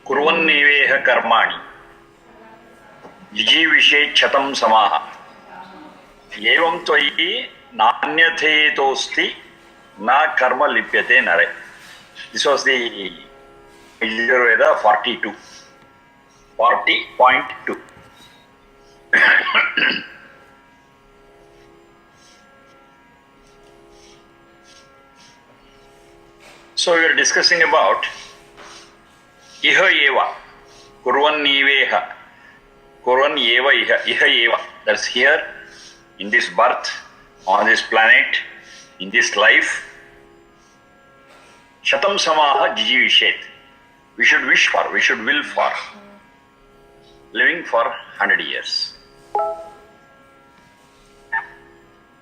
कुर्वन्नेवेह कर्माणि जिजीविषे शतं समाः एवं त्वयि नान्यथेतोस्ति न कर्म लिप्यते नरे. This was the Veda 42. 40.2. So we are discussing about iha eva, kurvan niveha, kurvan eva iha eva. That's here, in this birth, on this planet, in this life. Shatam samaha jijivishet. We should wish for, we should will for living for 100 years.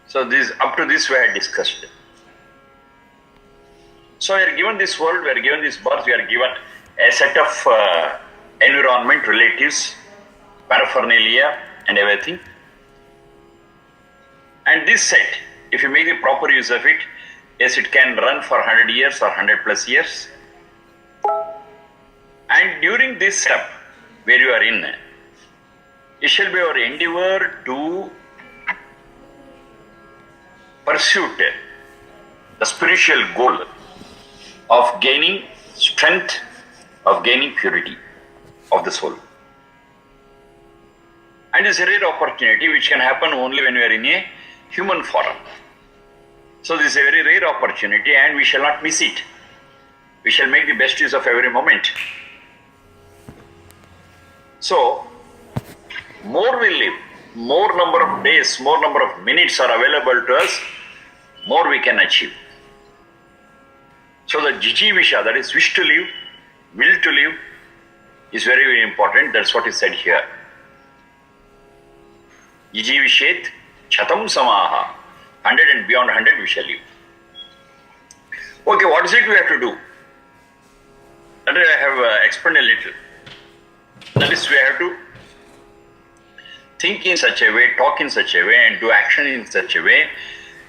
So this, up to this we had discussed. So we are given this world, we are given this birth, we are given a set of environment, relatives, paraphernalia and everything. And this set, if you make the proper use of it, yes, it can run for 100 years or 100 plus years. And during this step where you are in, it shall be our endeavor to pursue the spiritual goal of gaining strength, of gaining purity of the soul. And it's a rare opportunity which can happen only when we are in a human form. So this is a very rare opportunity and we shall not miss it. We shall make the best use of every moment. So, more we live, more number of days, more number of minutes are available to us, more we can achieve. So the jijivisha, that is wish to live, will to live, is very, very important. That's what is said here. Jijivishet chatam samaha. 100 and beyond 100 we shall live. Okay, what is it we have to do? That I have explained a little. That is, we have to think in such a way, talk in such a way, and do action in such a way,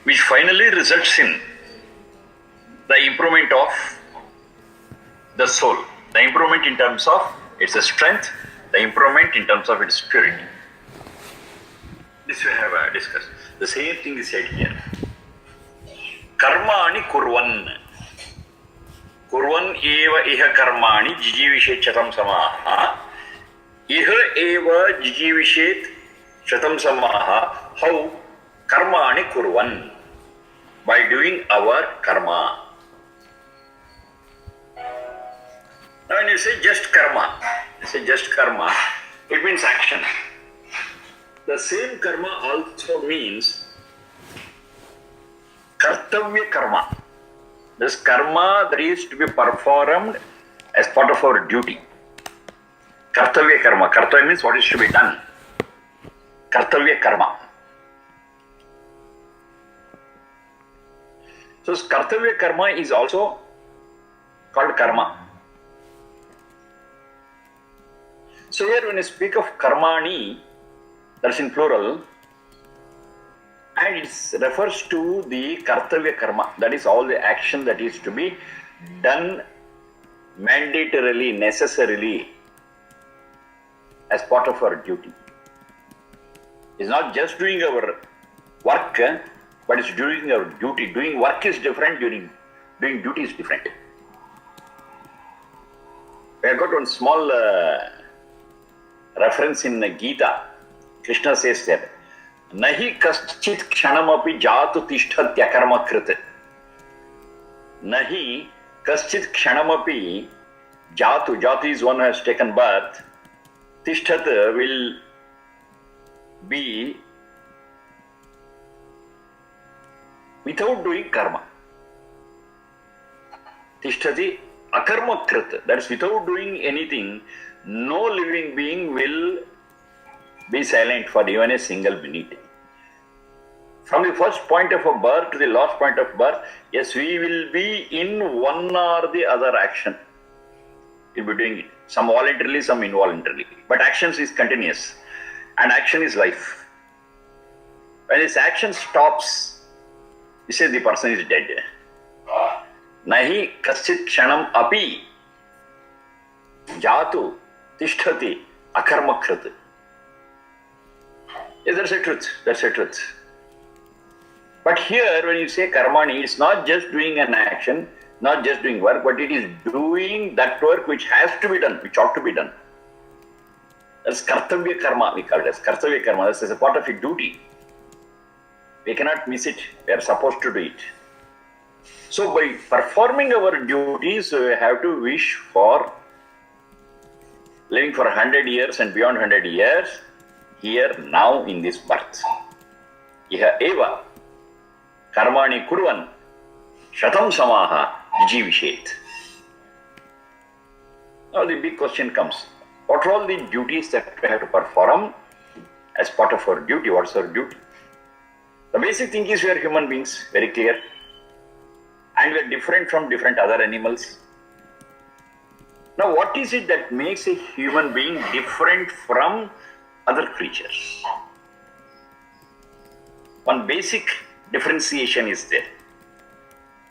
which finally results in the improvement of the soul. The improvement in terms of its strength, the improvement in terms of its purity. This we have discussed. The same thing is said here. Karmani kurvan. Kurvan eva iha karmani jijivishet chatam samaha. Iha eva jijivishet chatam samaha. How? Karmani kurvan. By doing our karma. Now when you say just karma, it means action. The same karma also means kartavya karma. This karma that is to be performed as part of our duty. Kartavya karma. Kartavya means what is to be done. Kartavya karma. So kartavya karma is also called karma. So here when you speak of karmani, that's in plural, and it refers to the kartavya karma. That is all the action that is to be done mandatorily, necessarily, as part of our duty. It's not just doing our work, but it's doing our duty. Doing work is different, doing duty is different. We have got one small reference in the Gita. Krishna says that, Nahi kaschit kshanamapi jatu tishthatyakarma krita. Nahi kaschit kshanamapi jatu. Jatu is one who has taken birth. Tishthat will be without doing karma. Tishtati akarma krita. That is, without doing anything, no living being will be silent for even a single minute. From the first point of a birth to the last point of birth, yes, we will be in one or the other action. We'll be doing it. Some voluntarily, some involuntarily. But action is continuous. And action is life. When this action stops, you say the person is dead. nahi kaschit kshanam api jatu tishtati akarmakrit. Yes, that's a truth. That's a truth. But here, when you say karmani, it's not just doing an action, not just doing work, but it is doing that work which has to be done, which ought to be done. That's kartavya karma, we call it as kartavya karma. This is a part of a duty. We cannot miss it. We are supposed to do it. So by performing our duties, we have to wish for living for 100 years and beyond 100 years, here, now, in this birth. Iha eva karmani kurvan shatam samaha jivishet. Now the big question comes. What are all the duties that we have to perform as part of our duty? What's our duty? The basic thing is we are human beings, very clear. And we are different from different other animals. Now what is it that makes a human being different from other creatures? One basic differentiation is there.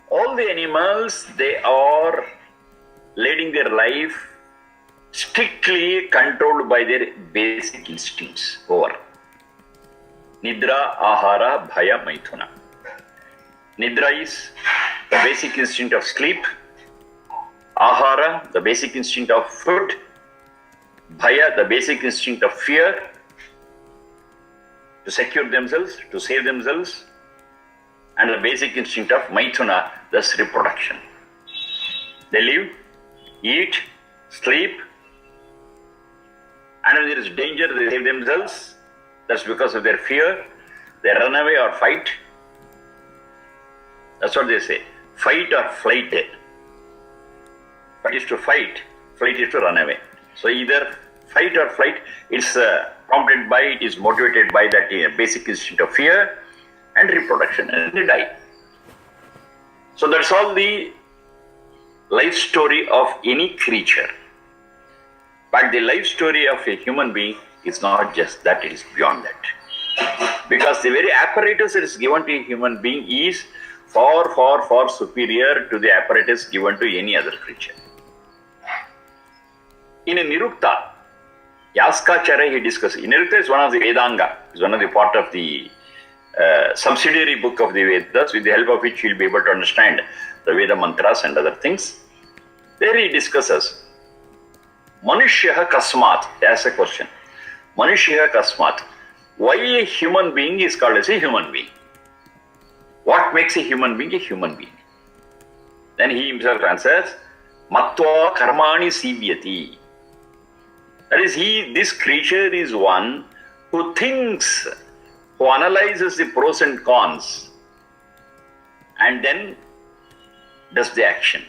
All the animals, they are leading their life strictly controlled by their basic instincts over Nidra, Ahara, Bhaya, Maithuna. Nidra is the basic instinct of sleep. Ahara, the basic instinct of food. Bhaya, the basic instinct of fear, to secure themselves, to save themselves. And the basic instinct of Maithuna, thus reproduction. They live, eat, sleep, and when there is danger, they save themselves. That's because of their fear. They run away or fight. That's what they say. Fight or flight. Fight is to fight, flight is to run away. So either fight or flight, it's prompted by, it is motivated by that basic instinct of fear and reproduction, and they die. So that's all the life story of any creature. But the life story of a human being is not just that, it is beyond that. Because the very apparatus that is given to a human being is far, far, far superior to the apparatus given to any other creature. In a Nirukta, Yaskacharya, he discusses. Nirukta is one of the Vedanga, is one of the part of the subsidiary book of the Vedas, with the help of which you will be able to understand the Veda mantras and other things. There he discusses, Manushyaha Kasmat, he asks a question. Manushyaha Kasmat, why a human being is called as a human being? What makes a human being a human being? Then he himself answers, Matva Karmani Sivyati. That is, this creature is one who thinks, who analyzes the pros and cons, and then does the action.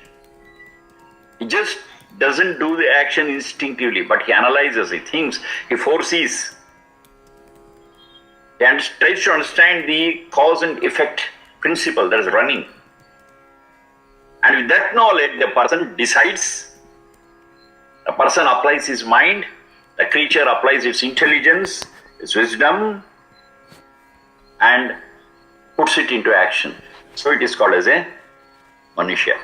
He just doesn't do the action instinctively, but he analyzes, he thinks, he foresees, and tries to understand the cause and effect principle that is running. And with that knowledge, the person decides, the person applies his mind, the creature applies its intelligence, its wisdom, and puts it into action. So it is called as a Manushya.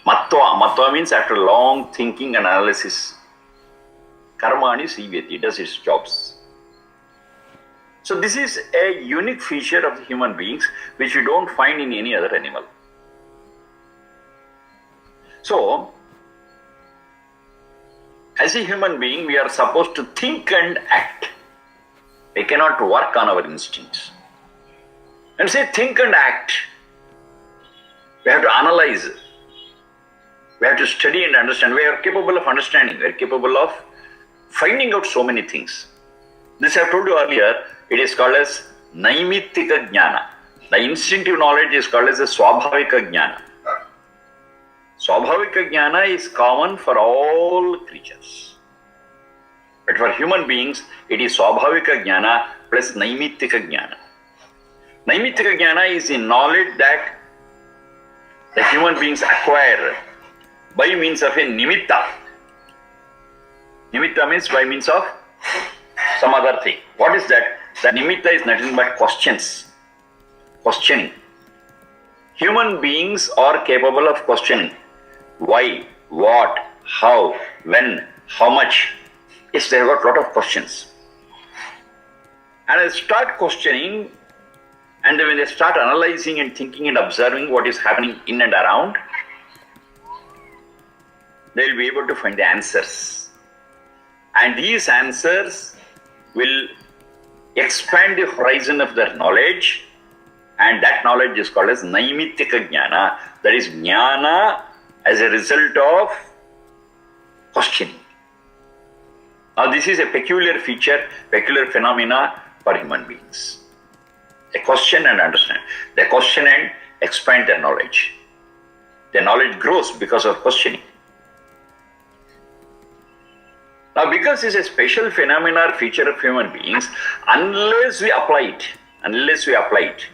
Matva means after long thinking and analysis. Karmani Sivyati, does its jobs. So this is a unique feature of the human beings which you don't find in any other animal. So, as a human being, we are supposed to think and act. We cannot work on our instincts. And say think and act. We have to analyze. We have to study and understand. We are capable of understanding. We are capable of finding out so many things. This I have told you earlier. It is called as Naimittika Jnana. The instinctive knowledge is called as the Swabhavika Jnana. Swabhavika Jnana is common for all creatures. But for human beings, it is Swabhavika Jnana plus Naimittika Jnana. Naimittika Jnana is the knowledge that the human beings acquire by means of a nimitta. Nimitta means by means of some other thing. What is that? The nimitta is nothing but questions. Questioning. Human beings are capable of questioning why, what, how, when, how much. Yes, they have got a lot of questions. And they start questioning, and when they start analyzing and thinking and observing what is happening in and around, they will be able to find the answers. And these answers will expand the horizon of their knowledge, and that knowledge is called as Naimittika Jnana. That is Jnana as a result of questioning. Now this is a peculiar feature, peculiar phenomena for human beings. They question and understand. They question and expand their knowledge. Their knowledge grows because of questioning. Now because it's a special phenomena or feature of human beings, unless we apply it,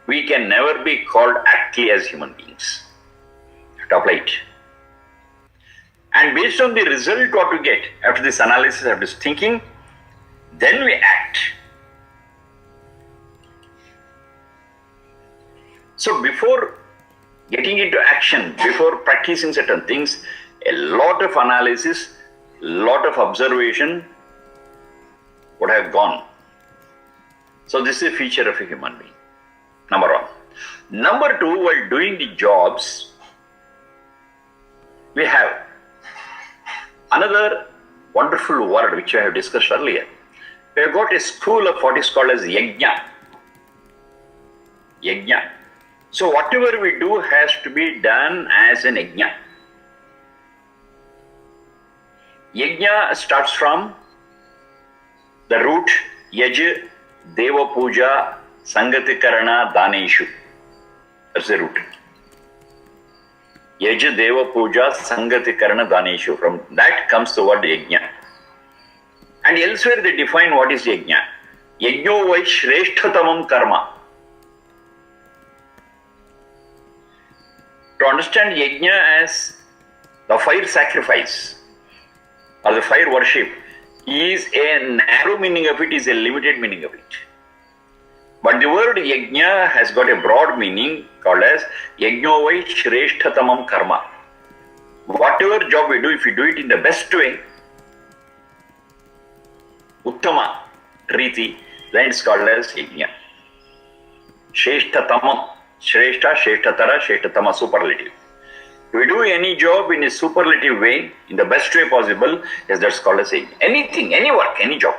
we can never be called aptly as human beings. You have to apply it. And based on the result what we get after this analysis, after this thinking, then we act. So before getting into action, before practicing certain things, a lot of analysis, lot of observation would have gone. So this is a feature of a human being. Number one. Number two, while doing the jobs, we have another wonderful word which I have discussed earlier. We have got a school of what is called as yajna. Yajna. So whatever we do has to be done as an yajna. Yajna starts from the root yaj, deva puja, sangati karana, daneshu. That's the root. Yaj, deva puja, sangati karana, daneshu. From that comes the word yajna. And elsewhere they define what is yajna. Yajno vai shreshtatamam karma. To understand yajna as the fire sacrifice or the fire worship is a narrow meaning of it, is a limited meaning of it. But the word yajna has got a broad meaning called as yajno vai shreshtatamam karma. Whatever job we do, if we do it in the best way, uttama riti, then it's called as yajna. Shreshtatamam, shreshta, shreshtatara, shreshtatama, superlative. If we do any job in a superlative way, in the best way possible, yes, that's called as yajna. Anything, any work, any job.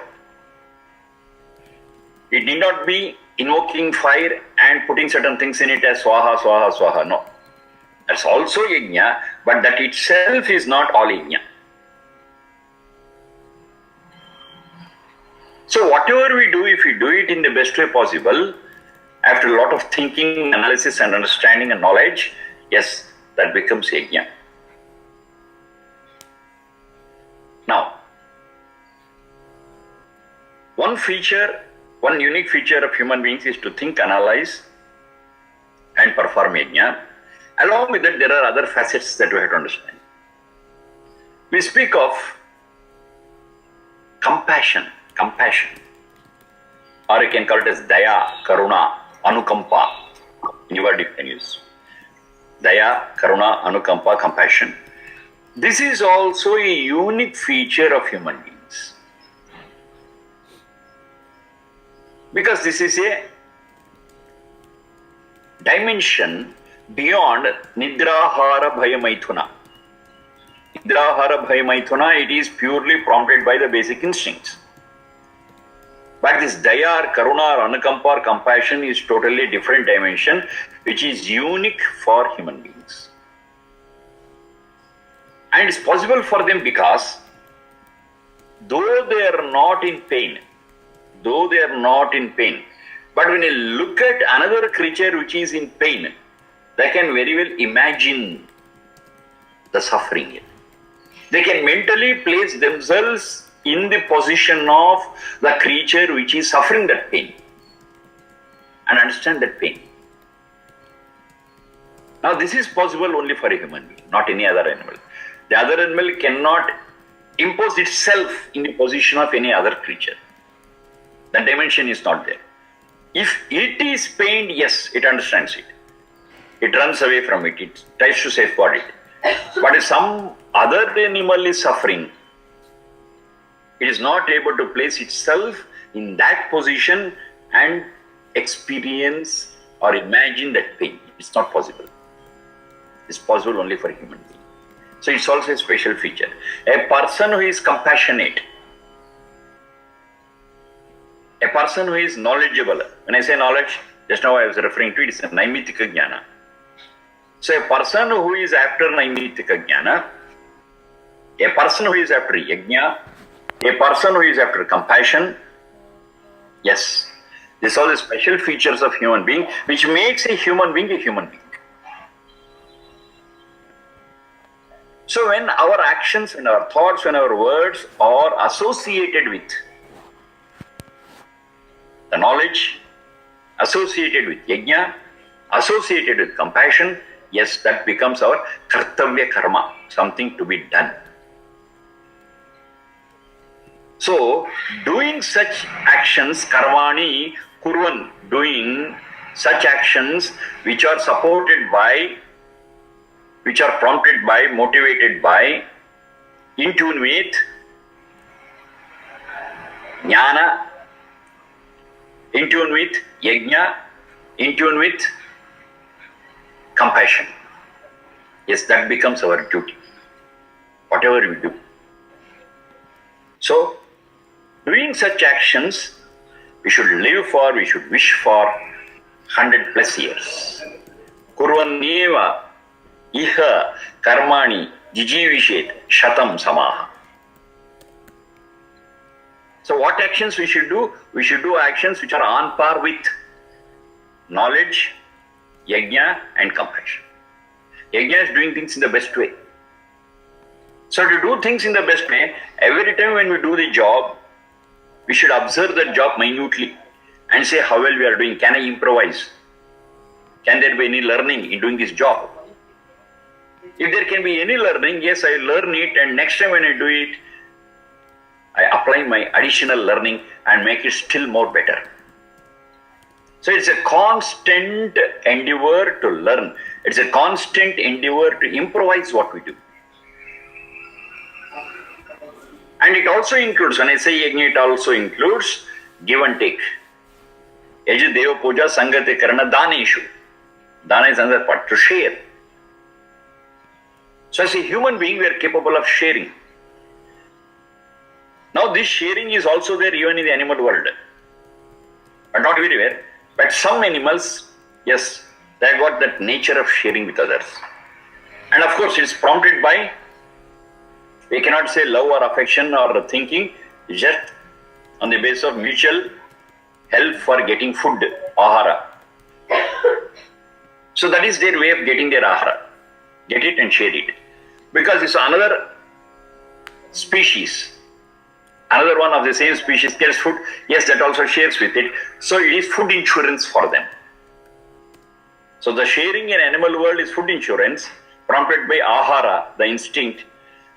It need not be invoking fire and putting certain things in it as swaha, swaha, swaha. No. That's also yajna, but that itself is not all yajna. So whatever we do, if we do it in the best way possible, after a lot of thinking, analysis and understanding and knowledge, yes, that becomes yajna. Now, one unique feature of human beings is to think, analyze and perform yajna. Along with that, there are other facets that we have to understand. We speak of compassion, or you can call it as daya, karuna, anukampa. Any word you can use. Daya, karuna, anukampa, compassion. This is also a unique feature of human beings. Because this is a dimension beyond nidrahara bhayamaithuna. Nidrahara bhayamaithuna, it is purely prompted by the basic instincts. But this daya or karuna or anukampa or compassion is totally different dimension which is unique for human beings. And it's possible for them because though they are not in pain, but when you look at another creature which is in pain, they can very well imagine the suffering. They can mentally place themselves in the position of the creature which is suffering that pain and understand that pain. Now this is possible only for a human being, not any other animal. The other animal cannot impose itself in the position of any other creature. That dimension is not there. If it is pained, yes, it understands it. It runs away from it. It tries to safeguard it. But if some other animal is suffering, it is not able to place itself in that position and experience or imagine that pain. It's not possible. It's possible only for a human being. So it's also a special feature. A person who is compassionate, a person who is knowledgeable. When I say knowledge, just now I was referring to it, it's a naimitika jnana. So a person who is after naimitika jnana, a person who is after yajna, a person who is after compassion, yes, these are all the special features of human being which makes a human being a human being. So when our actions, when our thoughts, when our words are associated with the knowledge, associated with yajna, associated with compassion, yes, that becomes our kartavya karma, something to be done. So, doing such actions, karmani, kurvan, doing such actions which are supported by, which are prompted by, motivated by, in tune with jnana, in tune with yajna, in tune with compassion. Yes, that becomes our duty, whatever we do. So, doing such actions, we should live for, we should wish for 100 plus years. Kurvanneva iha karmani jijivishet shatam samaha. So what actions we should do? We should do actions which are on par with knowledge, yajna and compassion. Yajna is doing things in the best way. So to do things in the best way, every time when we do the job, we should observe that job minutely and say how well we are doing. Can I improvise? Can there be any learning in doing this job? If there can be any learning, yes, I learn it, and next time when I do it, I apply my additional learning and make it still more better. So it's a constant endeavor to learn. It's a constant endeavor to improvise what we do. And it also includes, when I say yajna, it also includes give and take. Yaja deva puja sangate karana daneshu. Dana is another part, to share. So as a human being, we are capable of sharing. Now this sharing is also there even in the animal world. But not everywhere. But some animals, yes, they have got that nature of sharing with others. And of course, it's prompted by, we cannot say love or affection or thinking, it's just on the basis of mutual help for getting food, ahara. So that is their way of getting their ahara. Get it and share it. Because it's another species. Another one of the same species gets food, yes, that also shares with it. So it is food insurance for them. So the sharing in animal world is food insurance, prompted by ahara, the instinct.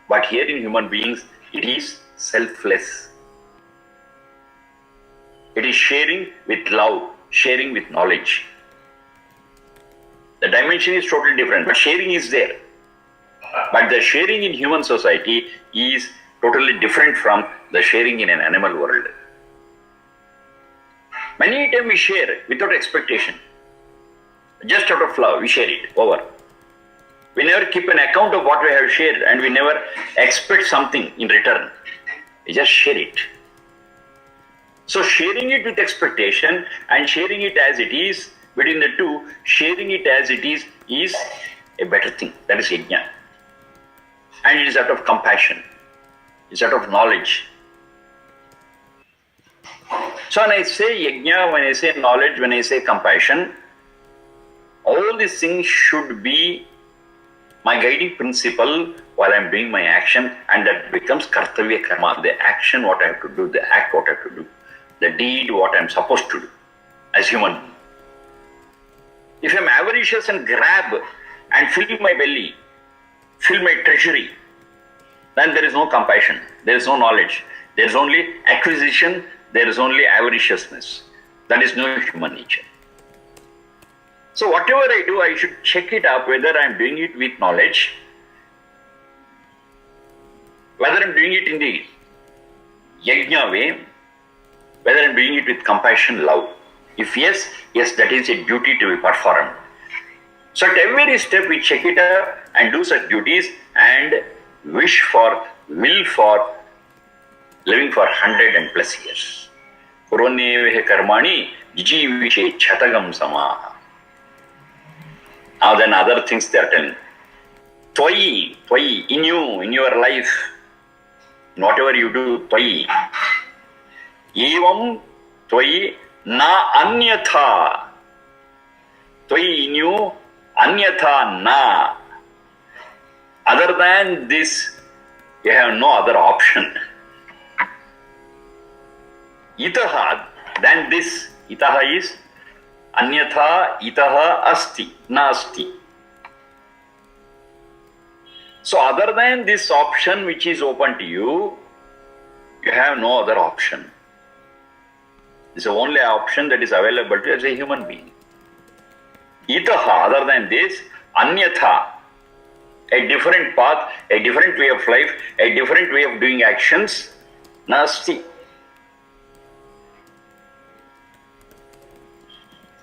But here in human beings, it is selfless. It is sharing with love, sharing with knowledge. The dimension is totally different, but sharing is there. But the sharing in human society is totally different from the sharing in an animal world. Many times we share without expectation. Just out of love, we share it, over. We never keep an account of what we have shared, and we never expect something in return. We just share it. So sharing it with expectation and sharing it as it is, between the two, sharing it as it is a better thing. That is yajna. And it is out of compassion. It's out of knowledge. So when I say yajna, when I say knowledge, when I say compassion, all these things should be my guiding principle while I'm doing my action, and that becomes kartavya karma, the action what I have to do, the act what I have to do, the deed what I'm supposed to do as human. If I'm avaricious and grab and fill my belly, fill my treasury, then there is no compassion, there is no knowledge, there is only acquisition, there is only avariciousness. That is no human nature. So whatever I do, I should check it up whether I am doing it with knowledge, whether I am doing it in the yajna way, whether I am doing it with compassion, love. If yes, that is a duty to be performed. So at every step we check it up and do such duties and will for living for 100 and plus years. Kurvanyevehe karmani jijivishe chatagam samaha. Now then other things they are telling. Tvai, in you, in your life, in whatever you do, tvai. Evam tvai na anyatha. Tvai in you, anyatha na. Other than this, you have no other option. Itaha, than this, itaha is anyatha itaha asti, na asti. So other than this option which is open to you, you have no other option. This is the only option that is available to you as a human being. Itaha, other than this, anyatha, a different path, a different way of life, a different way of doing actions, nasti.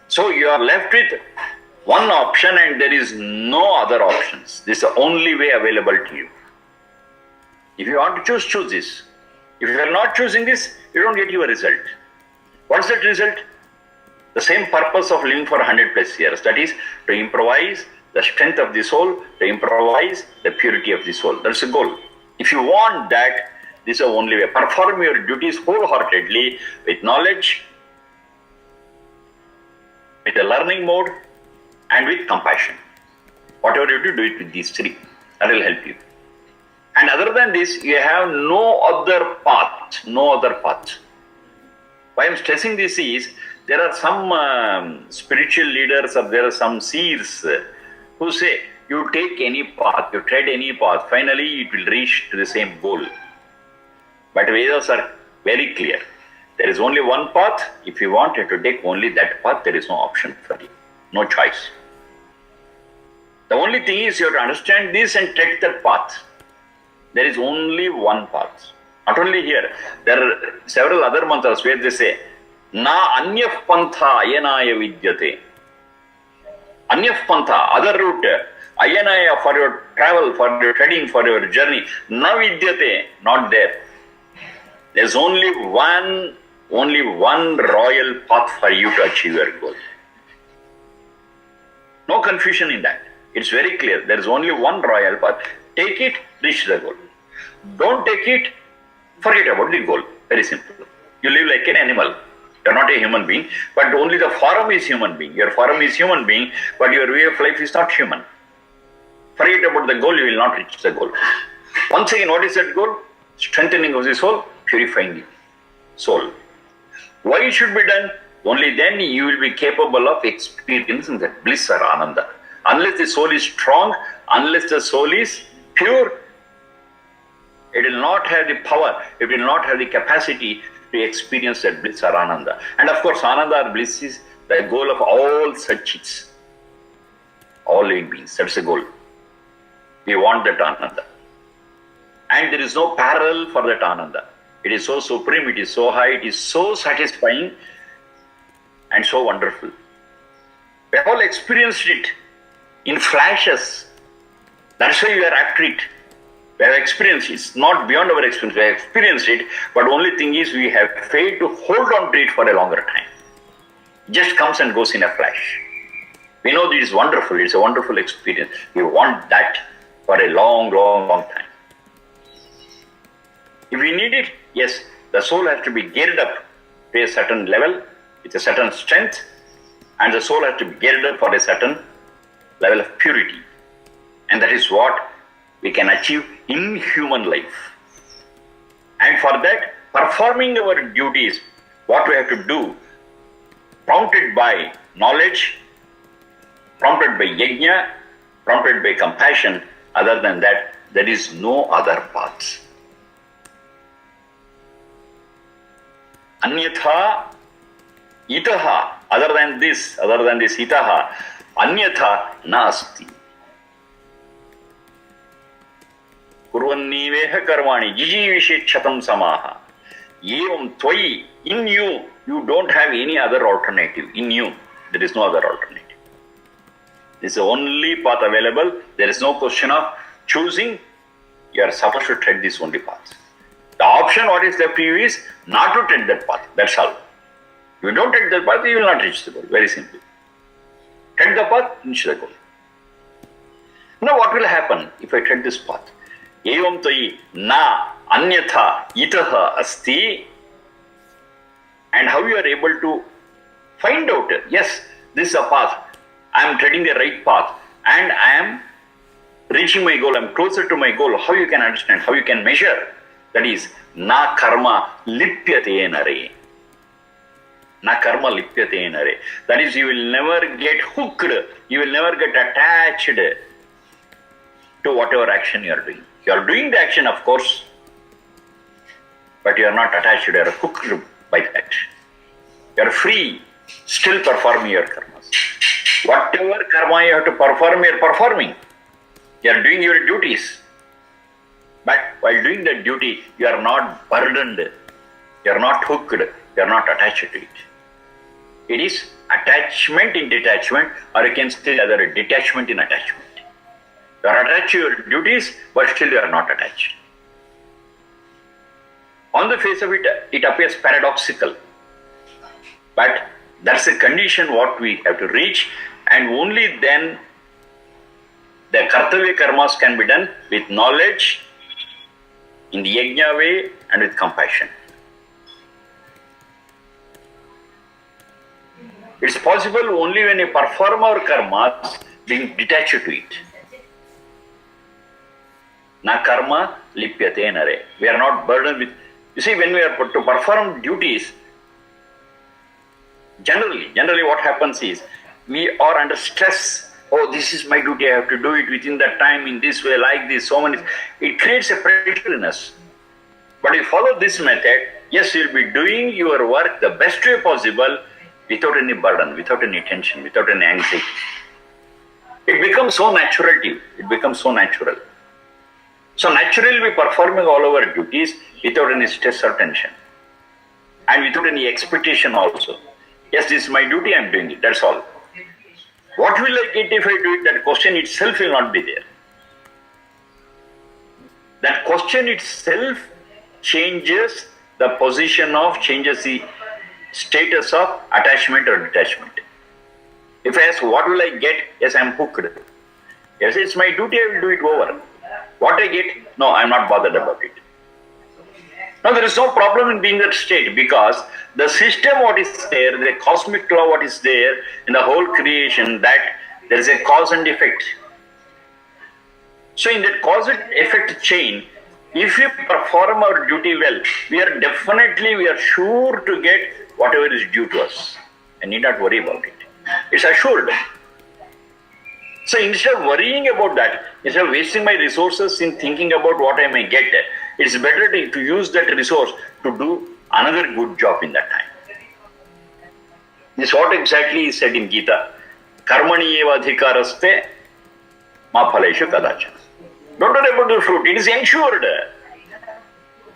So you are left with one option and there is no other options. This is the only way available to you. If you want to choose, choose this. If you are not choosing this, you don't get your result. What's that result? The same purpose of living for 100 plus years. That is to improvise the strength of the soul, to improvise the purity of the soul. That's the goal. If you want that, this is the only way. Perform your duties wholeheartedly with knowledge, with a learning mode, and with compassion. Whatever you do it with these three. That will help you. And other than this, you have no other path. No other path. Why I am stressing this is, there are some spiritual leaders or there are some seers who say, you take any path, you tread any path, finally it will reach to the same goal. But Vedas are very clear. There is only one path. If you want, you have to take only that path. There is no option for you. No choice. The only thing is you have to understand this and take that path. There is only one path. Not only here, there are several other mantras where they say, Na anyaf pantha ayanaya vidyate. Anyaf pantha, other route, ayanaya for your travel, for your treading, for your journey, na vidyate, not there. There is only one royal path for you to achieve your goal. No confusion in that. It's very clear. There is only one royal path. Take it, reach the goal. Don't take it, forget about the goal. Very simple. You live like an animal. You are not a human being, but only the form is human being. Your form is human being, but your way of life is not human. Forget about the goal, you will not reach the goal. Once again, what is that goal? Strengthening of the soul, purifying the soul. Why it should be done? Only then you will be capable of experiencing that bliss or ananda. Unless the soul is strong, unless the soul is pure, it will not have the power, it will not have the capacity to experience that bliss or ananda. And of course, ananda or bliss is the goal of all satchits, all living beings. That's the goal. We want that ananda. And there is no parallel for that ananda. It is so supreme, it is so high, it is so satisfying and so wonderful. We have all experienced it in flashes. That's why we are after it. We have experienced it. It's not beyond our experience. We have experienced it, but only thing is we have failed to hold on to it for a longer time. It just comes and goes in a flash. We know this is wonderful. It's a wonderful experience. We want that for a long time. If we need it, yes, the soul has to be geared up to a certain level, with a certain strength, and the soul has to be geared up for a certain level of purity. And that is what we can achieve in human life. And for that, performing our duties, what we have to do, prompted by knowledge, prompted by yajna, prompted by compassion, other than that, there is no other path. Anyatha itaha, other than this itaha, anyatha nasti. Kurvanniveha karmani jijivishekshatam samaha. Evam tvai, in you, you don't have any other alternative. In you, there is no other alternative. This is the only path available. There is no question of choosing. You are supposed to tread this only path. The option what is left to you is not to tread that path. That's all. If you don't tread that path, you will not reach the goal. Very simple. Tread the path, reach the goal. Now what will happen if I tread this path? Evam tai na anyatha itaha asti. And how you are able to find out, yes, this is a path. I am treading the right path and I am reaching my goal. I am closer to my goal. How you can understand, how you can measure? That is, na karma lipyate nare. Na karma lipyate nare. That is, you will never get hooked. You will never get attached to whatever action you are doing. You are doing the action, of course, but you are not attached. You are hooked by the action. You are free, still performing your karmas. Whatever karma you have to perform, you are performing. You are doing your duties. But while doing that duty, you are not burdened. You are not hooked. You are not attached to it. It is attachment in detachment, or you can say other detachment in attachment. You are attached to your duties, but still you are not attached. On the face of it, it appears paradoxical. But that's a condition what we have to reach, and only then the kartavya karmas can be done with knowledge, in the yajna way, and with compassion. It's possible only when you perform our karmas being detached to it. Na karma lipyate nare. We are not burdened with. You see, when we are to perform duties, generally what happens is, we are under stress. Oh, this is my duty, I have to do it within that time, in this way, like this, so many. It creates a pressure in us. But if you follow this method, yes, you will be doing your work the best way possible, without any burden, without any tension, without any anxiety. It becomes so natural to you. It becomes so natural. So naturally we are performing all our duties without any stress or tension. And without any expectation also. Yes, this is my duty, I am doing it, that's all. What will I get if I do it? That question itself will not be there. That question itself changes the position of, changes the status of attachment or detachment. If I ask, what will I get? Yes, I am hooked. Yes, it's my duty, I will do it over. What I get? No, I am not bothered about it. Now there is no problem in being that state, because the system what is there, the cosmic law what is there in the whole creation, that there is a cause and effect. So in that cause and effect chain, if we perform our duty well, we are sure to get whatever is due to us. And need not worry about it. It's assured. So instead of worrying about that, instead of wasting my resources in thinking about what I may get, it's better to use that resource to do another good job in that time. This is what exactly is said in Gita. Karmani eva adhikaraste ma phaleshu kadachana. Don't worry about the fruit, it is ensured.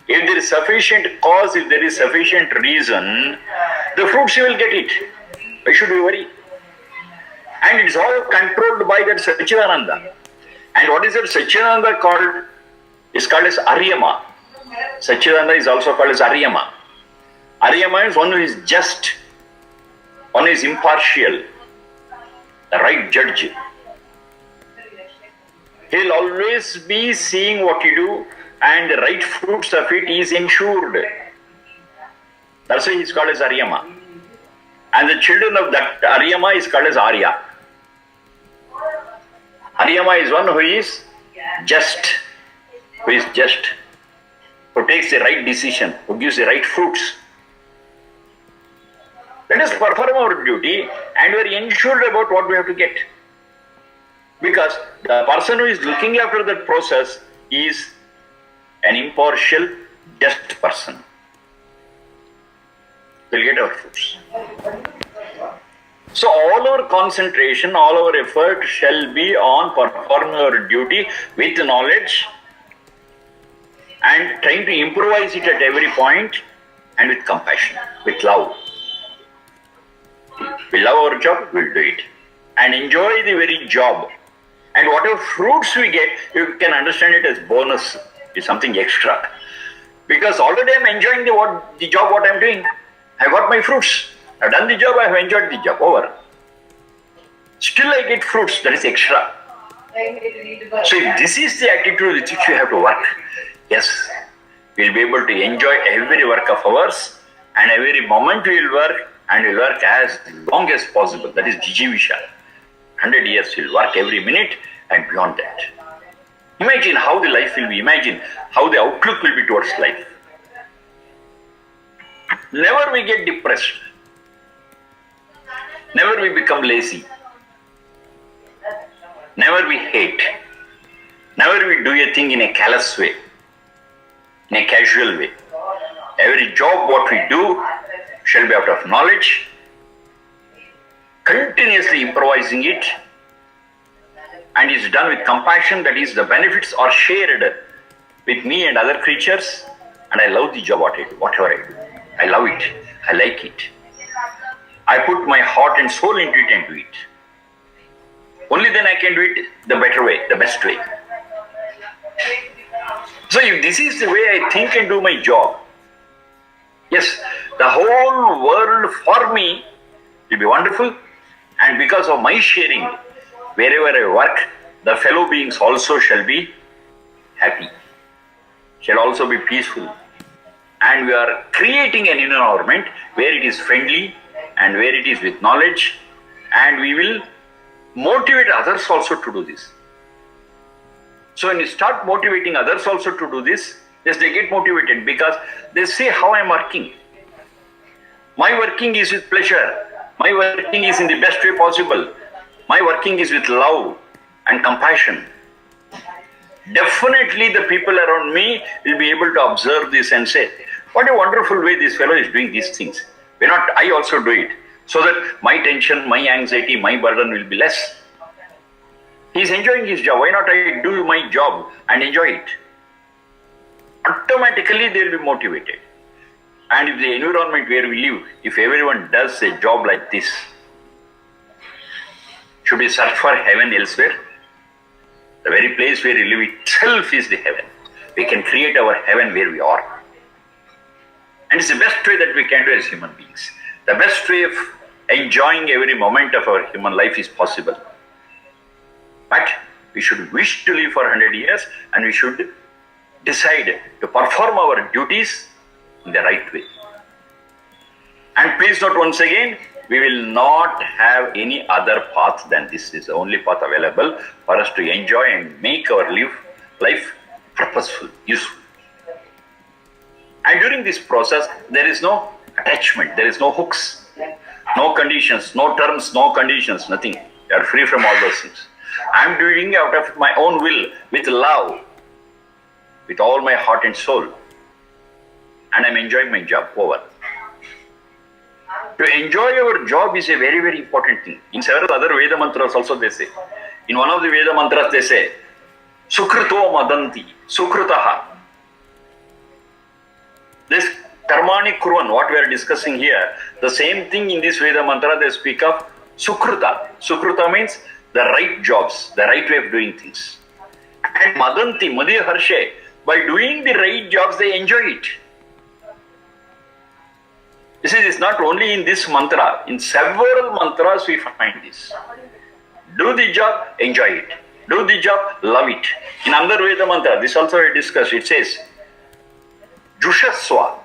If there is sufficient cause, if there is sufficient reason, the fruits you will get it. Why should we worry? And it's all controlled by that Satchidananda. And what is that Satchidananda called? It's called as Aryama. Satchidananda is also called as Aryama. Aryama is one who is just, one who is impartial, the right judge. He'll always be seeing what you do, and the right fruits of it is ensured. That's why he's called as Aryama. And the children of that Aryama is called as Arya. Aryama is one who is just, who takes the right decision, who gives the right fruits. Let us perform our duty and we are ensured about what we have to get. Because the person who is looking after that process is an impartial, just person. we'll get our fruits. So all our concentration, all our effort shall be on performing our duty with knowledge and trying to improvise it at every point and with compassion, with love. We love our job, we'll do it. And enjoy the very job. And whatever fruits we get, you can understand it as bonus. It's something extra. Because already I'm enjoying the job what I'm doing. I got my fruits. I've done the job, I have enjoyed the job. Over. Still I get fruits, that is extra. So if this is the attitude with which we have to work, yes, we'll be able to enjoy every work of ours and every moment we'll work and we'll work as long as possible. That is Jijivisha. 100 years we'll work every minute and beyond that. Imagine how the life will be. Imagine how the outlook will be towards life. Never we get depressed. Never we become lazy. Never we hate. Never we do a thing in a callous way, in a casual way. Every job what we do shall be out of knowledge, continuously improvising it, and is done with compassion. That is, the benefits are shared with me and other creatures, and I love the job what I do, whatever I do. I love it. I like it. I put my heart and soul into it and do it. Only then I can do it the better way, the best way. So if this is the way I think and do my job, yes, the whole world for me will be wonderful, and because of my sharing, wherever I work, the fellow beings also shall be happy, shall also be peaceful. And we are creating an environment where it is friendly and where it is with knowledge, and we will motivate others also to do this. So when you start motivating others also to do this, yes, they get motivated because they see how I am working. My working is with pleasure. My working is in the best way possible. My working is with love and compassion. Definitely the people around me will be able to observe this and say, what a wonderful way this fellow is doing these things. Why not I also do it? So that my tension, my anxiety, my burden will be less. He is enjoying his job. Why not I do my job and enjoy it? Automatically they will be motivated. And if the environment where we live, if everyone does a job like this, should we search for heaven elsewhere? The very place where we live itself is the heaven. We can create our heaven where we are. And it's the best way that we can do as human beings. The best way of enjoying every moment of our human life is possible. But we should wish to live for 100 years, and we should decide to perform our duties in the right way. And please note once again, we will not have any other path than this. This is the only path available for us to enjoy and make our life purposeful, useful. And during this process, there is no attachment, there is no hooks, no conditions, no terms, no conditions, nothing. You are free from all those things. I am doing out of my own will, with love, with all my heart and soul. And I am enjoying my job. Over. To enjoy our job is a very, very important thing. In several other Veda mantras also they say. In one of the Veda mantras they say, Sukruto madanti, Sukrutaha. This karmani kurvan, what we are discussing here, the same thing in this Veda mantra they speak of Sukruta. Sukruta means the right jobs, the right way of doing things. And madanti, madhya harshe, by doing the right jobs they enjoy it. This is not only in this mantra, in several mantras we find this. Do the job, enjoy it. Do the job, love it. In another Veda mantra, this also I discussed, it says, Jushaswa.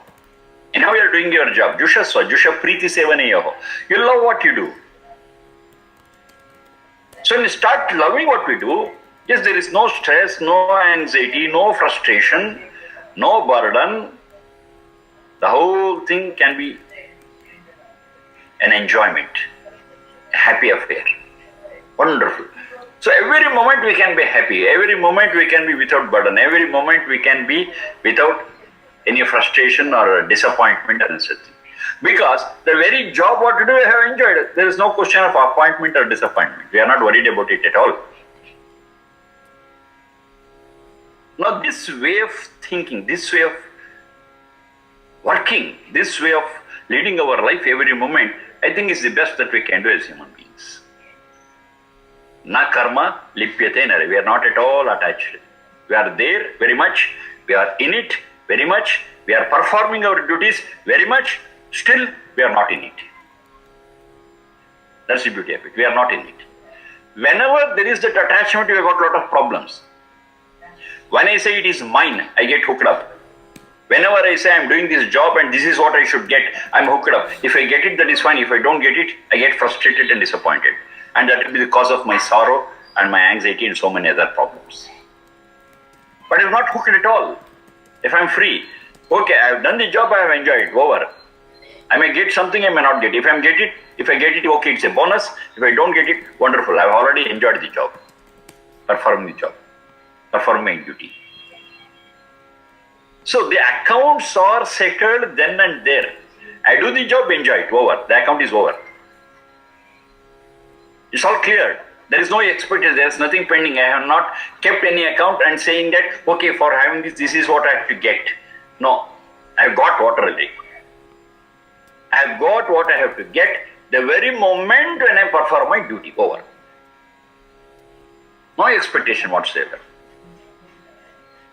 And now you are doing your job. Jushaswa, Jusha Priti Sevaneyaho. You love what you do. So when you start loving what we do, yes, there is no stress, no anxiety, no frustration, no burden. The whole thing can be an enjoyment, a happy affair. Wonderful. So every moment we can be happy, every moment we can be without burden, every moment we can be without any frustration or disappointment and such. Because the very job what to do, I have enjoyed it. There is no question of appointment or disappointment. We are not worried about it at all. Now this way of thinking, this way of working, this way of leading our life every moment, I think is the best that we can do as human beings. Na karma lipyate nare. We are not at all attached. We are there very much. We are in it very much. We are performing our duties very much. Still, we are not in it. That's the beauty of it. We are not in it. Whenever there is that attachment, we have got a lot of problems. When I say it is mine, I get hooked up. Whenever I say I am doing this job and this is what I should get, I am hooked up. If I get it, that is fine. If I don't get it, I get frustrated and disappointed. And that will be the cause of my sorrow and my anxiety and so many other problems. But I am not hooked at all. If I am free, okay, I have done the job, I have enjoyed it, over. I may get something, I may not get it. If I get it, okay, it's a bonus. If I don't get it, wonderful. I have already enjoyed the job, performing the job, performing my duty. So the accounts are settled then and there. I do the job, enjoy it, over. The account is over. It's all clear. There is no expectation, there is nothing pending. I have not kept any account and saying that, okay, for having this is what I have to get. No, I have got what already. I have got what I have to get the very moment when I perform my duty, over. No expectation whatsoever.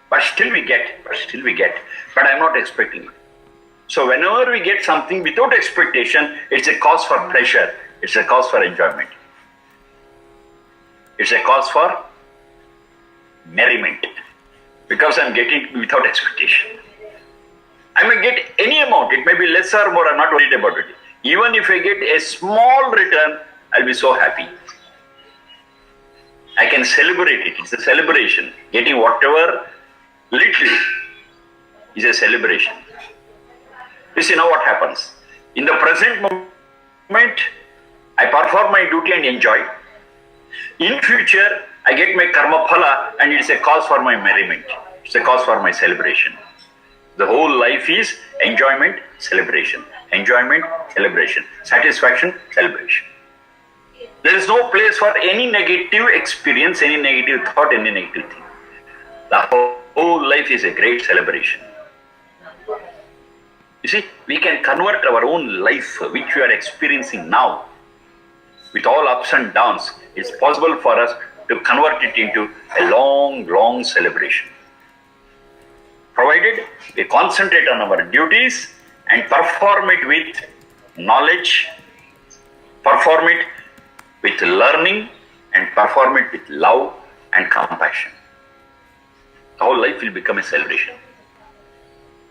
But still we get. But I am not expecting it. So whenever we get something without expectation, it's a cause for pleasure. It's a cause for enjoyment. It's a cause for merriment. Because I am getting it without expectation. I may get any amount, it may be less or more, I am not worried about it. Even if I get a small return, I will be so happy. I can celebrate it, it's a celebration. Getting whatever little is a celebration. You see now what happens. In the present moment, I perform my duty and enjoy. In future, I get my karma phala and it's a cause for my merriment. It's a cause for my celebration. The whole life is enjoyment, celebration. Enjoyment, celebration. Satisfaction, celebration. There is no place for any negative experience, any negative thought, any negative thing. The whole life is a great celebration. You see, we can convert our own life, which we are experiencing now, with all ups and downs. It's possible for us to convert it into a long, long celebration. Provided we concentrate on our duties and perform it with knowledge, perform it with learning, and perform it with love and compassion. The whole life will become a celebration.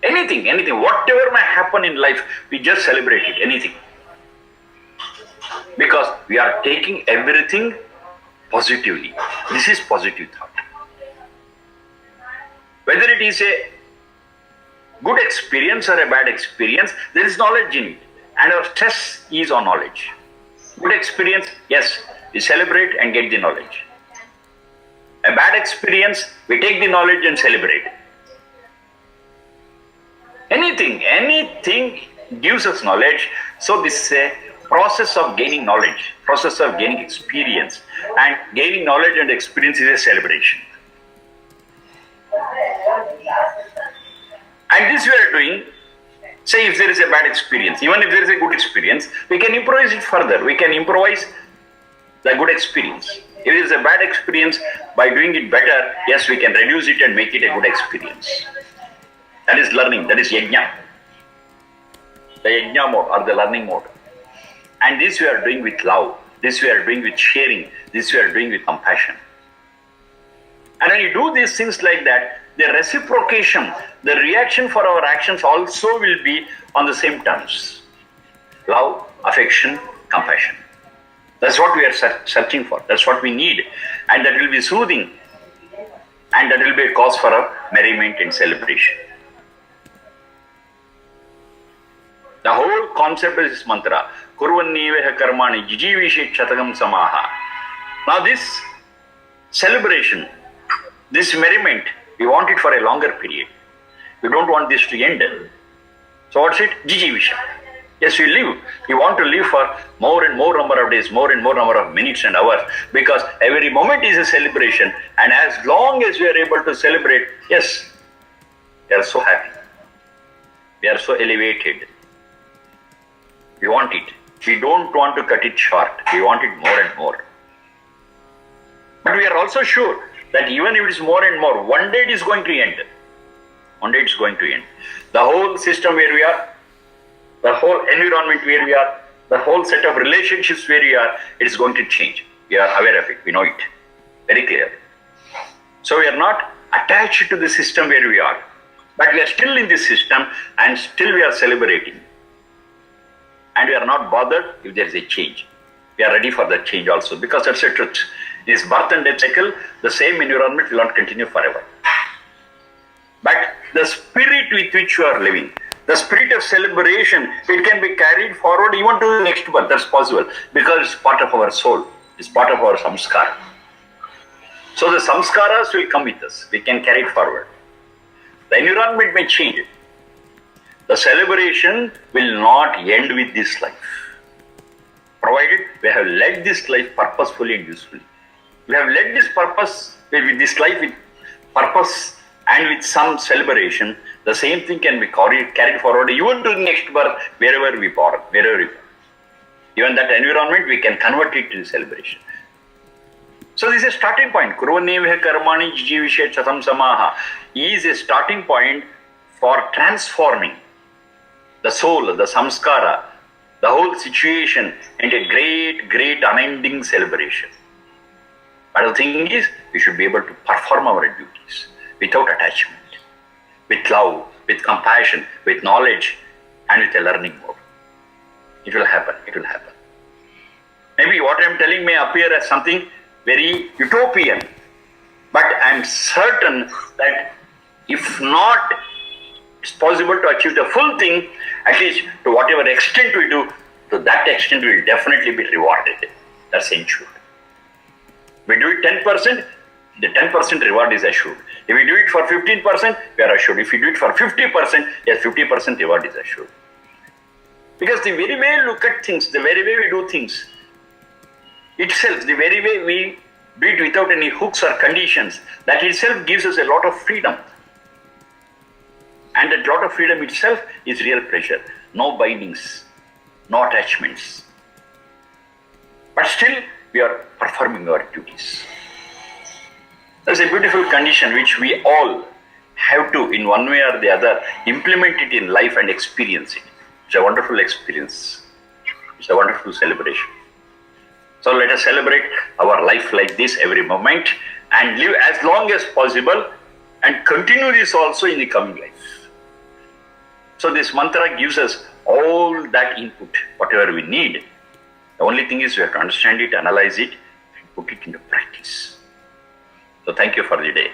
Anything, whatever may happen in life, we just celebrate it, anything. Because we are taking everything positively. This is positive thought. Whether it is a good experience or a bad experience, there is knowledge in it. And our stress is on knowledge. Good experience, yes, we celebrate and get the knowledge. A bad experience, we take the knowledge and celebrate. Anything gives us knowledge. So this is a process of gaining knowledge, process of gaining experience. And gaining knowledge and experience is a celebration. And this we are doing, say if there is a bad experience, even if there is a good experience, we can improvise it further. We can improvise the good experience. If it is a bad experience, by doing it better, yes, we can reduce it and make it a good experience. That is learning, that is yajna. The yajna mode or the learning mode. And this we are doing with love, this we are doing with sharing, this we are doing with compassion. And when you do these things like that, the reciprocation, the reaction for our actions also will be on the same terms. Love, affection, compassion. That's what we are searching for. That's what we need. And that will be soothing. And that will be a cause for our merriment and celebration. The whole concept is this mantra. Kurvanniveha karmani jijivishe chatagam samaha. Now this celebration, this merriment, we want it for a longer period. We don't want this to end. So what's it? Jijivisha. Yes, we live. We want to live for more and more number of days, more and more number of minutes and hours, because every moment is a celebration. And as long as we are able to celebrate, yes, we are so happy. We are so elevated. We want it. We don't want to cut it short. We want it more and more. But we are also sure that even if it is more and more, one day it is going to end. One day it's going to end. The whole system where we are, the whole environment where we are, the whole set of relationships where we are, it is going to change. We are aware of it. We know it very clearly. So we are not attached to the system where we are, but we are still in this system and still we are celebrating. And we are not bothered if there is a change. We are ready for that change also, because that's the truth. In this birth and death cycle, the same environment will not continue forever. But the spirit with which you are living, the spirit of celebration, it can be carried forward even to the next birth. That's possible, because it's part of our soul. It's part of our samskara. So the samskaras will come with us. We can carry it forward. The environment may change. The celebration will not end with this life, provided we have led this life purposefully and usefully. We have led this purpose with this life with purpose and with some celebration. The same thing can be carried forward even to the next birth, wherever we born, wherever we born. Even that environment, we can convert it to celebration. So this is a starting point. Kurvanevah karmani jivishet chatam samaha is a starting point for transforming the soul, the samskara, the whole situation into a great, great unending celebration. But the thing is, we should be able to perform our duties without attachment, with love, with compassion, with knowledge, and with a learning mode. It will happen. It will happen. Maybe what I am telling may appear as something very utopian, but I am certain that if not it's possible to achieve the full thing, at least to whatever extent we do, to that extent we will definitely be rewarded. That's ensured. We do it 10%, the 10% reward is assured. If we do it for 15%, we are assured. If we do it for 50%, yes, 50% reward is assured. Because the very way we look at things, the very way we do things, itself, the very way we do it without any hooks or conditions, that itself gives us a lot of freedom. And that lot of freedom itself is real pleasure. No bindings, no attachments. But still, we are performing our duties. There's a beautiful condition which we all have to, in one way or the other, implement it in life and experience it. It's a wonderful experience. It's a wonderful celebration. So let us celebrate our life like this every moment and live as long as possible and continue this also in the coming life. So this mantra gives us all that input, whatever we need. The only thing is we have to understand it, analyze it, and put it into practice. So thank you for the day.